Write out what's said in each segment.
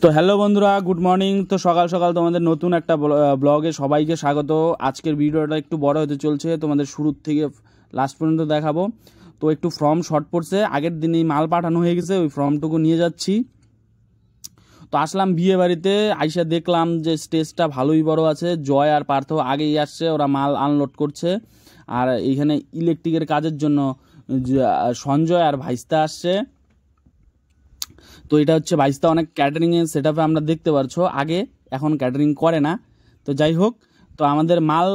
তো হ্যালো বন্ধুরা, good morning. তো সকাল সকাল তোমাদের নতুন একটা ব্লগে সবাইকে স্বাগত। আজকের ভিডিওটা একটু বড় হতে চলছে, তোমাদের শুরু থেকে লাস্ট পর্যন্ত দেখাবো। তো একটু ফর্ম শর্ট পড়ছে, আগের দিনই মাল পাঠানো হয়ে গেছে, ওই ফর্মটুকু নিয়ে যাচ্ছি। তো আসলাম বিয়ে বাড়িতে, আইসা দেখলাম যে স্টেজটা ভালোই বড় আছে। জয় আর পার্থ আগেই আসছে, ওরা মাল আনলোড করছে। আর এইখানে ইলেকট্রিকের কাজের জন্য সঞ্জয় আর ভাইস্তা আসছে। তো এটা হচ্ছে ভাইস্তা অনেক ক্যাটারিংয়ের সেট আপে আমরা দেখতে পারছো, আগে এখন ক্যাটারিং করে না। তো যাই হোক, তো আমাদের মাল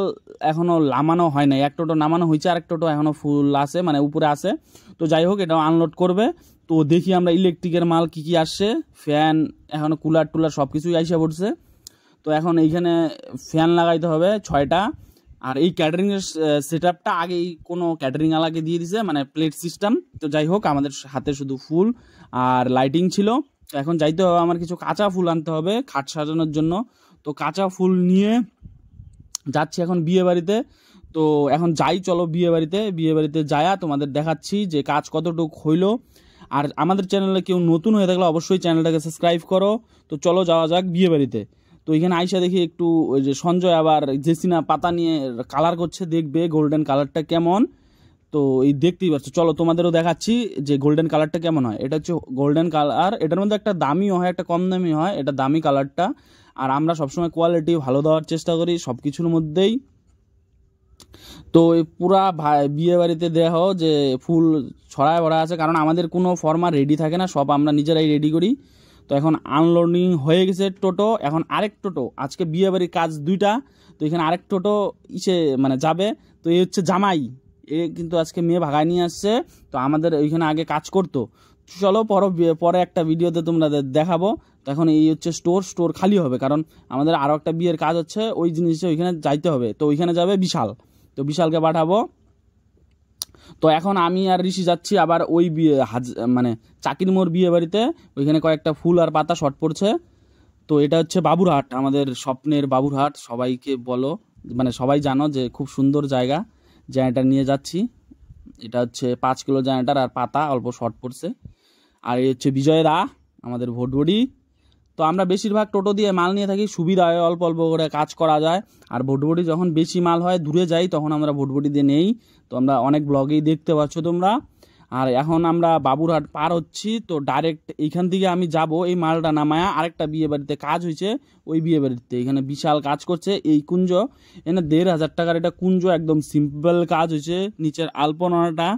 এখনও নামানো হয় নাই, এক টোটো নামানো হয়েছে, আরেক টোটো এখনও ফুল আছে, মানে উপরে আছে। তো যাই হোক, এটা আনলোড করবে। তো দেখি আমরা ইলেকট্রিকের মাল কি কি আসছে, ফ্যান, এখনও কুলার টুলার সব কিছুই আইসা পড়ছে। তো এখন এইখানে ফ্যান লাগাইতে হবে 6টা। আর এই ক্যাটারিংয়ের সেট আপটা আগেই কোনো ক্যাটারিং আলাকে দিয়ে দিছে, মানে প্লেট সিস্টেম। তো যাই হোক, আমাদের হাতে শুধু ফুল আর লাইটিং ছিল। তো এখন যাইতে হবে, আমার কিছু কাঁচা ফুল আনতে হবে খাট সাজানোর জন্য। তো কাঁচা ফুল নিয়ে যাচ্ছি এখন বিয়ে বাড়িতে। তো এখন যাই, চলো বিয়ে বাড়িতে যায়া তোমাদের দেখাচ্ছি যে কাজ কতটুকু হইলো। আর আমাদের চ্যানেলে কেউ নতুন হয়ে থাকলে অবশ্যই চ্যানেলটাকে সাবস্ক্রাইব করো। তো চলো যাওয়া যাক বিয়ে বাড়িতে। তো এখানে আইসা দেখি একটু ওই যে সঞ্জয় আবার জেসিনা পাতা নিয়ে কালার করছে, দেখবে গোল্ডেন কালারটা কেমন। তো এই দেখতেই পাচ্ছ, চলো তোমাদেরও দেখাচ্ছি যে গোল্ডেন কালারটা কেমন হয়। এটা হচ্ছে গোল্ডেন কালার, এটার মধ্যে একটা দামিও হয়, একটা কম দামি হয়, এটা দামি কালারটা। আর আমরা সবসময় কোয়ালিটি ভালো দেওয়ার চেষ্টা করি সব কিছুর মধ্যেই। তো এই পুরা বিয়ে বাড়িতে দেখো যে ফুল ছড়ায় ভরা আছে, কারণ আমাদের কোনো ফর্মা রেডি থাকে না, সব আমরা নিজেরাই রেডি করি। তো এখন আনলোডিং হয়ে গেছে টোটো, এখন আরেক টোটো, আজকে বিয়ে বাড়ির কাজ 2টা। তো এখানে আরেক টোটো মানে যাবে। তো এই হচ্ছে জামাই, এ কিন্তু আজকে মেয়ে ভাগায় নিয়ে আসছে। তো আমাদের ওইখানে আগে কাজ করতো। চলো পরে একটা ভিডিওতে তোমরা দেখাবো। তো এখন এই হচ্ছে স্টোর খালি হবে, কারণ আমাদের আরও একটা বিয়ের কাজ হচ্ছে, ওই জিনিসটা ওইখানে যাইতে হবে। তো ওইখানে যাবে বিশাল, তো বিশালকে পাঠাবো। তো এখন আমি আর ঋষি যাচ্ছি আবার ওই বিয়ে মানে চাকির মোড় বিয়ে বাড়িতে, ওইখানে কয়েকটা ফুল আর পাতা শর্ট পড়ছে। তো এটা হচ্ছে বাবুরহাট, আমাদের স্বপ্নের বাবুরহাট, সবাইকে বলো, মানে সবাই জানো যে খুব সুন্দর জায়গা। জায়গাটা নিয়ে যাচ্ছি, এটা হচ্ছে 5 কিলো জায়গাটার, আর পাতা অল্প শর্ট পড়ছে। আর এই হচ্ছে বিজয় দা, আমাদের ভোটবডি। তো আমরা বেশিরভাগ টোটো দিয়ে মাল নিয়ে থাকি, সুবিধা হয়, অল্প অল্প করে কাজ করা যায়। আর ভোটবডি যখন বেশি মাল হয়, দূরে যাই, তখন আমরা ভোটবডি দিয়ে নেই। তো আমরা অনেক ব্লগেই দেখতে পাচ্ছ তোমরা। আর এখন আমরা বাবুরহাট পার হচ্ছি। তো ডাইরেক্ট এইখান থেকে আমি যাব, এই মালটা নামায়া আরেকটা বিয়ে বাড়িতে কাজ হয়েছে, ওই বিয়ে বাড়িতে এখানে বিশাল কাজ করছে। এই কুঞ্জ, এখানে 1,500 টাকার এটা কুঞ্জ, একদম সিম্পল কাজ হয়েছে। নিচের আলপনাটা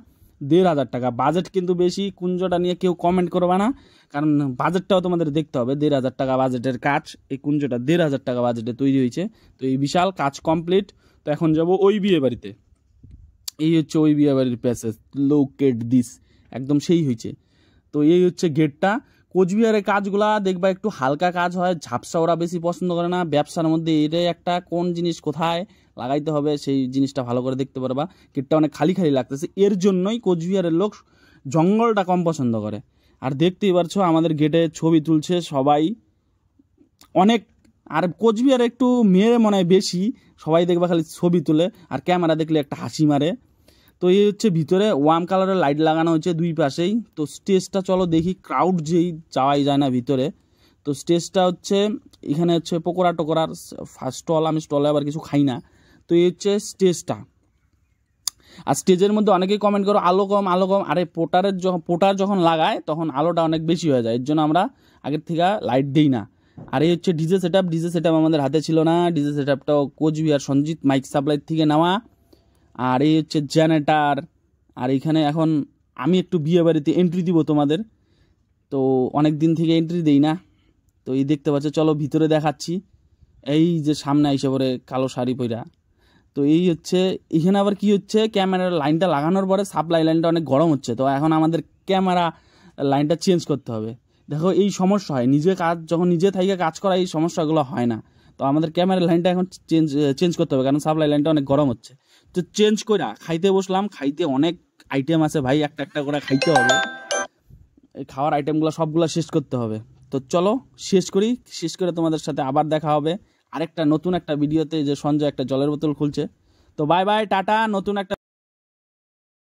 1,500 টাকা, বাজেট কিন্তু বেশি। কুঞ্জটা নিয়ে কেউ কমেন্ট করবে না, কারণ বাজেটটাও তোমাদের দেখতে হবে। 1,500 টাকা বাজেটের কাজ, এই কুঞ্জটা 1,500 টাকা বাজেটে তৈরি হয়েছে। তো এই বিশাল কাজ কমপ্লিট। তো এখন যাব ওই বিয়ে বাড়িতে। এই হচ্ছে ওই বিয়ে বাড়ির প্যাসেজ, লুক এট দিস, একদম সেই হয়েছে। তো এই হচ্ছে গেটটা। কোচবিহারের কাজগুলা দেখবা একটু হালকা কাজ হয়, ঝাপসা ওরা বেশি পছন্দ করে না। ব্যবসার মধ্যে এটাই একটা, কোন জিনিস কোথায় লাগাইতে হবে সেই জিনিসটা ভালো করে দেখতে পারবা। গেটটা অনেক খালি খালি লাগতেছে, এর জন্যই কোচবিহারের লোক জঙ্গলটা কম পছন্দ করে। আর দেখতেই পারছো আমাদের গেটে ছবি তুলছে সবাই অনেক। আর কোচবিহারে একটু মেয়ে মনে হয় বেশি, সবাই দেখবা খালি ছবি তুলে, আর ক্যামেরা দেখলে একটা হাসি মারে। তো এই হচ্ছে ভিতরে ওয়ার্ম কালারের লাইট লাগানো হয়েছে 2 পাশেই। তো স্টেজটা চলো দেখি, ক্রাউড যেই যাওয়াই যায় না ভিতরে। তো স্টেজটা হচ্ছে এখানে হচ্ছে পকোড়া টোকরার স্টল, আমি স্টলে আবার কিছু খাই না। তো এই হচ্ছে স্টেজটা। আর স্টেজের মধ্যে অনেকেই কমেন্ট করো আলো কম আলো কম, আরে পোটার যখন লাগায় তখন আলোটা অনেক বেশি হয়ে যায়, এর জন্য আমরা আগের থেকে লাইট দিই না। আর এই হচ্ছে ডিজে সেট আপ আমাদের হাতে ছিল না, ডিজে সেট আপটাও কোচবিহার সঞ্জিত মাইক সাপ্লাই থেকে নেওয়া। আর এই হচ্ছে জেনারেটার। আর এখানে এখন আমি একটু বিয়ে বাড়িতে এন্ট্রি দিব তোমাদের, তো অনেক দিন থেকে এন্ট্রি দেই না। তো এই দেখতে পাচ্ছ, চলো ভিতরে দেখাচ্ছি। এই যে সামনে আইসা পরে কালো শাড়ি পরা। তো এই হচ্ছে এখানে আবার কি হচ্ছে, ক্যামেরার লাইনটা লাগানোর পরে সাপ্লাই লাইনটা অনেক গরম হচ্ছে। তো এখন আমাদের ক্যামেরা লাইনটা চেঞ্জ করতে হবে। দেখো এই সমস্যা হয়, যখন নিজে থেকে কাজ করা, এই সমস্যাগুলো হয় না। তো আমাদের ক্যামেরার লাইনটা এখন চেঞ্জ করতে হবে, কারণ সাপ্লাই লাইনটা অনেক গরম হচ্ছে। তো চেঞ্জ করে খাইতে বসলাম, খাইতে অনেক আইটেম আছে ভাই, একটা একটা করে খাইতে হবে। এই খাওয়ার আইটেমগুলো সবগুলো শেষ করতে হবে। তো চলো শেষ করে তোমাদের সাথে আবার দেখা হবে আরেকটা নতুন একটা ভিডিওতে, যে সঞ্জয় একটা জলের বোতল খুলছে। তো বাই বাই, টাটা, নতুন একটা